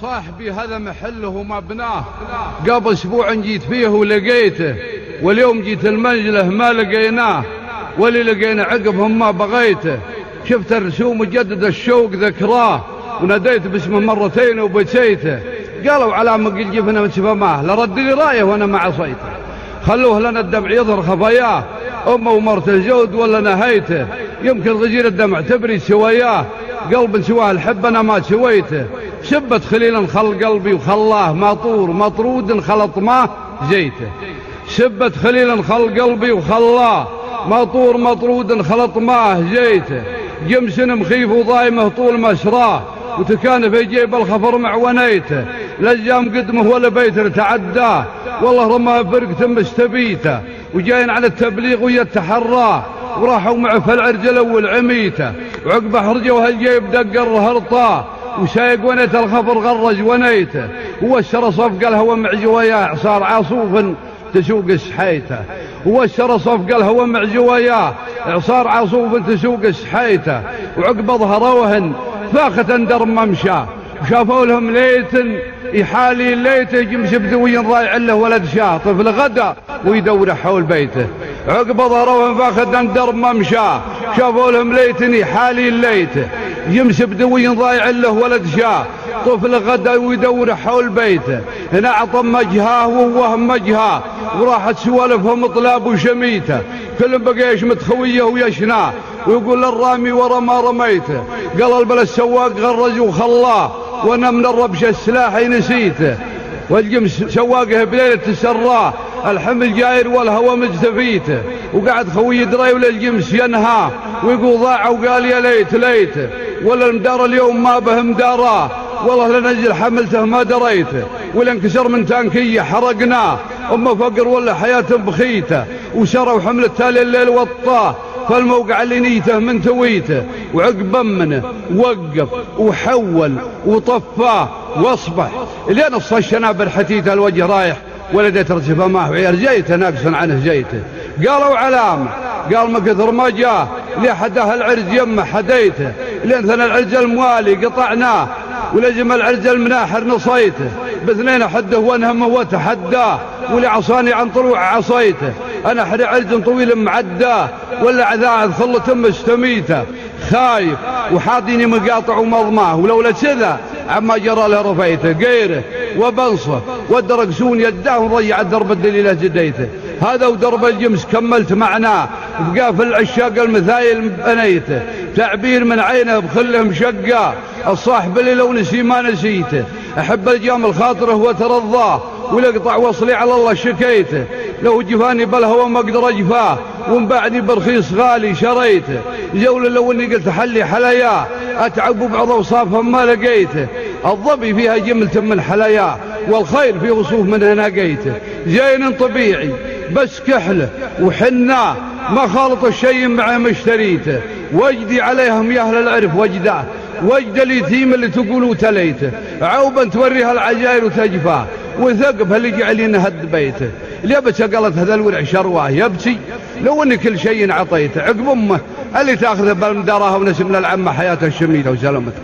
صاحبي هذا محله ومبناه، قبل اسبوع جيت فيه ولقيته، واليوم جيت المنزله ما لقيناه، واللي لقينا عقبهم ما بغيته. شفت الرسوم وجدد الشوق ذكراه، وناديت باسمه مرتين وبكيته. قالوا على مقل جفنه من سفماه، لرد لي رايه وانا ما عصيته. خلوه لنا الدمع يظهر خفاياه، امه ومرته الزود ولا نهيته. يمكن غزير الدمع تبري سوياه، قلب سواه الحب انا ما سويته. شبت خليلا خل قلبي وخلاه، مطور مطرود خلط ماه زيته. شبت خليلا خل قلبي وخلاه، مطور مطرود خلط ماه زيته. جمس مخيف وضايمه طول مسراه، وتكان في جيب الخفر مع ونيته. لجام قدمه ولا بيت تعداه، والله رماه فرقة مستبيته. وجاين على التبليغ ويتحراه، وراحوا معه في العرجله والعميته. وعقبه حرجه وهالجيب دقر هرطاه، وسايق ونيته الخفر غرج ونيته. ووشر صفق الهوى مع جواياه، عصار عاصوف تسوق سحيته. ووشر صفق الهوى مع جواياه، عصار عاصوف تسوق سحيته. وعقبه ظهروهن فاخة درب ممشاه، وشافوا لهم ليتن يحالي ليته. جمس بدوي رايع له ولد شاه، طفل غدا ويدور حول بيته. عقبه ظهروهن فاخة درب ممشاه، شافوا لهم ليتن يحالي ليته. جمس بدوي رايع له ولد شاه، طفل غدا ويدور حول بيته. هنا عطم مجهاه ووهم مجهاه، وراحت سوالفهم طلاب وشميته. كل بقيش متخويه ويشناه، ويقول للرامي ورا ما رميته. قال البلا السواق غرز وخلاه، وانا من الربشه السلاحي نسيته. والجمس سواقه بليله تسراه، الحمل جاير والهوى مجتفيته. وقعد خوي دراي وللجمس ينهاه، ويقول ضاع وقال يا ليت ليته. ولا المدار اليوم ما به مداراه، والله لنزل حملته ما دريته. ولا انكسر من تانكيه حرقناه، امه فقر ولا حياه بخيته. وشروا حمل تالي الليل وطاه، فالموقع اللي نيته من تويته. وعقب منه وقف وحول وطفاه واصبح لين اصفى الشنابر حتيته. الوجه رايح ولدت رسفه معه وعير جيته ناقصا عنه جيته. قالوا علامه، قال ما كثر ما جاه لحده العرج يمه حديته. لين ثنى العرج الموالي قطعناه، ولزم العرج المناحر نصيته. باثنين حده وانهمه وتحداه، ولعصاني عن طلوع عصيته. انا حري عرج طويل معداه، ولا عذاعذ خلة مستميته. خايف وحاطيني مقاطع ومضماه، ولولا كذا عما جرى له رفيته. قيره وبنصه ودرقسون يداه، وضيع الدرب الدليله جديته. هذا ودرب الجمس كملت معناه، بقى في العشاق المثايل بنيته. تعبير من عينه بخله مشقاه، الصاحب اللي لو نسي ما نسيته. احب الجامل خاطره وترضاه، ولقطع وصلي على الله شكيته. لو جفاني بالهوى ما اقدر اجفاه، ومبعني برخيص غالي شريته. جولة لو اني قلت حلي حلاياه، اتعب بعض اوصافها ما لقيته. الظبي فيها جملة من حلاياه، والخير في وصوف من هنا قيته. زين طبيعي بس كحله وحناه، ما خالط الشيء معه مشتريته. وجدي عليهم يا اهل العرف وجداه، وجد اليتيم اللي تقولوا تليته. عوبا توريها العجائر وتجفاه، وثقبها اللي جعلين هد بيته. اليبسه قالت هذا الورع شرواه يبكي، لو ان كل شيء عطيته. عقب امه اللي تاخذه بالمدراها ونسم للعمه حياته الشميله وسلامته.